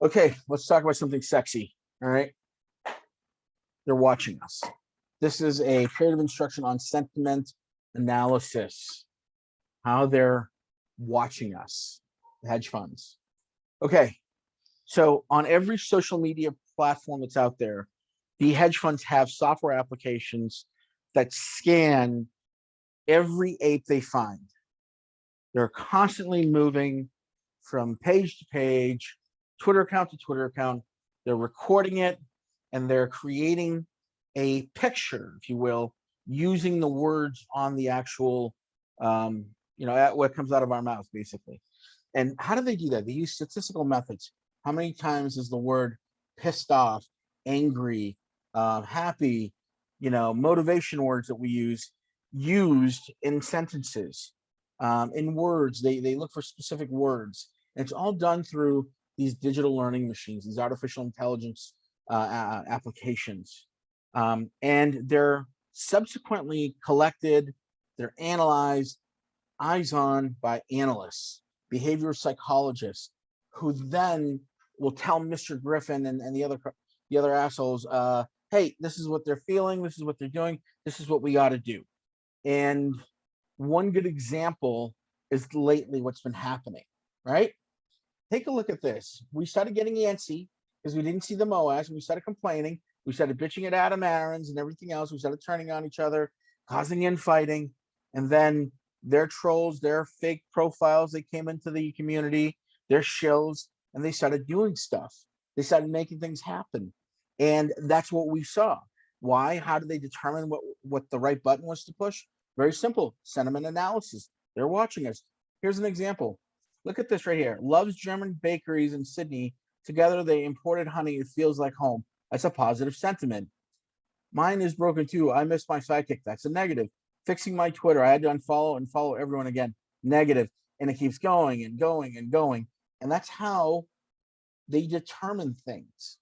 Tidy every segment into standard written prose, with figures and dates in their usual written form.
Okay, let's talk about something sexy. All right. They're watching us. This is a creative instruction on sentiment analysis, how they're watching us, the hedge funds. Okay. So on every social media platform that's out there, the hedge funds have software applications that scan every ape they find. They're constantly moving from page to page, Twitter account to Twitter account. They're recording it and they're creating a picture, if you will, using the words on the actual, what comes out of our mouth, basically. And how do they do that? They use statistical methods. How many times is the word pissed off, angry, happy, motivation words that we use used in sentences, in words? They look for specific words. And it's all done through these digital learning machines, these artificial intelligence applications. And they're subsequently collected, they're analyzed, eyes on by analysts, behavioral psychologists, who then will tell Mr. Griffin and the other assholes, hey, this is what they're feeling, this is what they're doing, this is what we got to do. And one good example is lately what's been happening, right? Take a look at this. We started getting antsy because we didn't see the MOAS, and we started complaining. We started bitching at Adam Aarons and everything else. We started turning on each other, causing infighting. And then their trolls, their fake profiles, they came into the community, their shills, and they started doing stuff. They started making things happen. And that's what we saw. Why? How did they determine what the right button was to push? Very simple. Sentiment analysis. They're watching us. Here's an example. Look at this right here. Loves German bakeries in Sydney. Together they imported honey. It feels like home. That's a positive sentiment. Mine is broken too. I miss my sidekick. That's a negative. Fixing my Twitter. I had to unfollow and follow everyone again. Negative. And it keeps going and going and going. And that's how they determine things,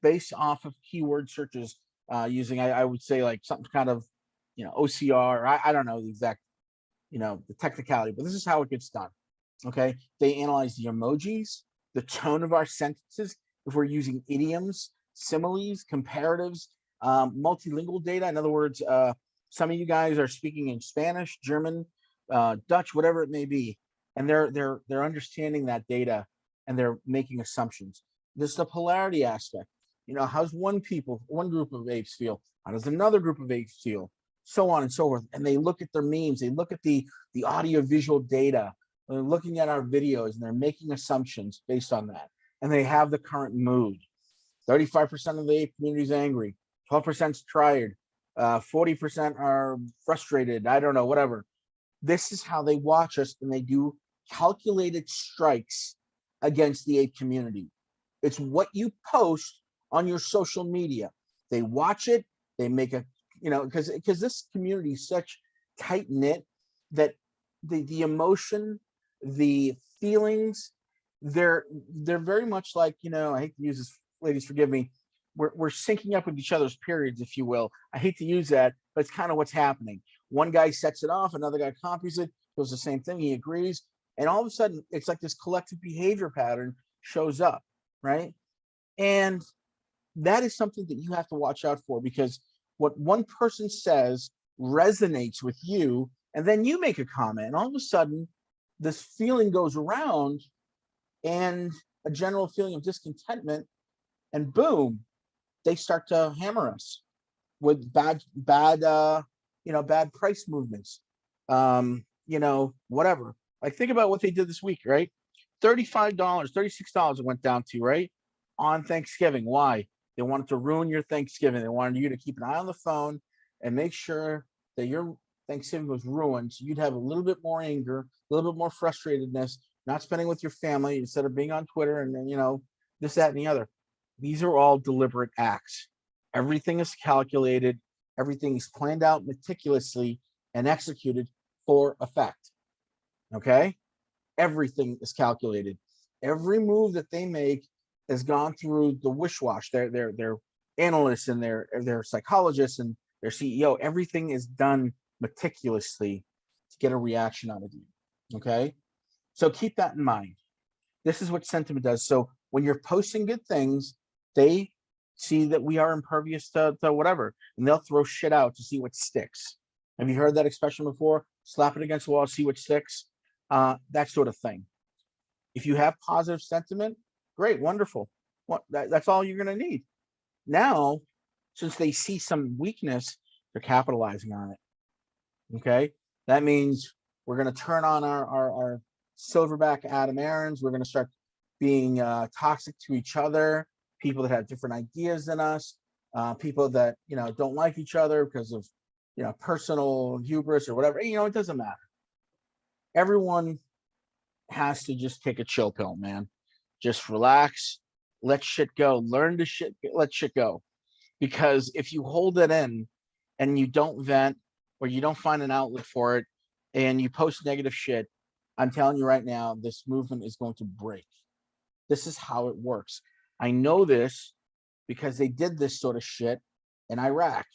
based off of keyword searches, using, I would say, like something kind of, OCR. I don't know the exact, the technicality, but this is how it gets done. Okay. They analyze the emojis, the tone of our sentences, if we're using idioms, similes, comparatives, multilingual data. In other words, some of you guys are speaking in Spanish, German, Dutch, whatever it may be, and they're understanding that data and they're making assumptions. There's the polarity aspect. How's one group of apes feel? How does another group of apes feel? So on and so forth. And they look at their memes, they look at the audio visual data, they're looking at our videos, and they're making assumptions based on that. And they have the current mood. 35% of the ape community is angry, 12% is tired, 40% are frustrated. I don't know, whatever. This is how they watch us, and they do calculated strikes against the ape community. It's what you post on your social media. They watch it, they make a, because this community is such tight knit that the emotion, the feelings, they're very much like, I hate to use this, ladies, forgive me, we're syncing up with each other's periods, if you will. I hate to use that, but it's kind of what's happening. One guy sets it off, another guy copies it, does the same thing, he agrees, and all of a sudden it's like this collective behavior pattern shows up, right? And that is something that you have to watch out for, because what one person says resonates with you, and then you make a comment, and all of a sudden this feeling goes around, and a general feeling of discontentment, and boom, they start to hammer us with bad price movements, whatever. Like, think about what they did this week, right? $35, $36 it went down to, right, on Thanksgiving. Why? They wanted to ruin your Thanksgiving. They wanted you to keep an eye on the phone and make sure that your Thanksgiving was ruined, so you'd have a little bit more anger, a little bit more frustratedness, not spending with your family instead of being on Twitter and then, this, that, and the other. These are all deliberate acts. Everything is calculated. Everything is planned out meticulously and executed for effect. Okay? Everything is calculated. Every move that they make has gone through the wish-wash. Their analysts and their psychologists and their CEO. Everything is done meticulously to get a reaction out of you. Okay? So keep that in mind. This is what sentiment does. So when you're posting good things, they see that we are impervious to whatever, and they'll throw shit out to see what sticks. Have you heard that expression before? Slap it against the wall, see what sticks. That sort of thing. If you have positive sentiment, great, wonderful. That's all you're going to need. Now, since they see some weakness, they're capitalizing on it. Okay, that means we're going to turn on our silverback Adam Aarons. We're going to start being toxic to each other. People that have different ideas than us, people that don't like each other because of personal hubris or whatever. It doesn't matter. Everyone has to just take a chill pill, man. Just relax, let shit go, learn to let shit go. Because if you hold it in and you don't vent or you don't find an outlet for it and you post negative shit, I'm telling you right now, this movement is going to break. This is how it works. I know this because they did this sort of shit in Iraq.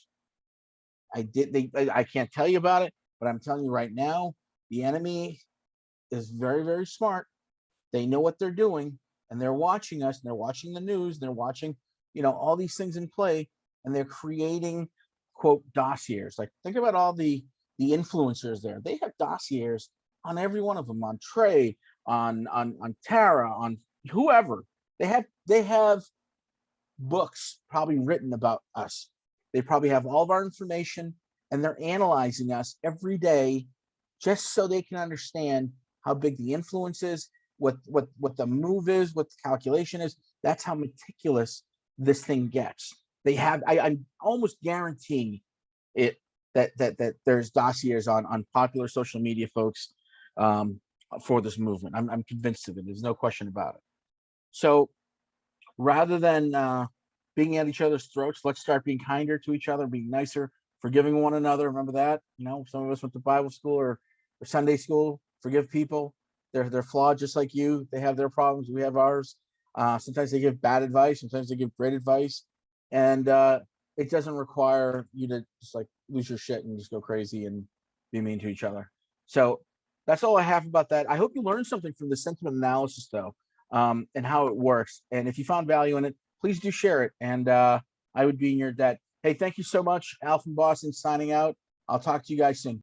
I can't tell you about it, but I'm telling you right now, the enemy is very, very smart. They know what they're doing, and they're watching us, and they're watching the news, and they're watching, all these things in play, and they're creating, quote, dossiers. Like, think about all the influencers there. They have dossiers on every one of them, on Trey, on Tara, on whoever. They have books probably written about us. They probably have all of our information, and they're analyzing us every day just so they can understand how big the influence is, what the move is, what the calculation is. That's how meticulous this thing gets. They have, I almost guarantee it that there's dossiers on popular social media folks for this movement. I'm convinced of it. There's no question about it. So rather than being at each other's throats, let's start being kinder to each other, being nicer, forgiving one another. Remember that? Some of us went to Bible school or Sunday school. Forgive people. They're flawed just like you. They have their problems. We have ours. Sometimes they give bad advice. Sometimes they give great advice. And it doesn't require you to just like lose your shit and just go crazy and be mean to each other. So that's all I have about that. I hope you learned something from the sentiment analysis, though, and how it works. And if you found value in it, please do share it. And I would be in your debt. Hey, thank you so much. Al from Boston signing out. I'll talk to you guys soon.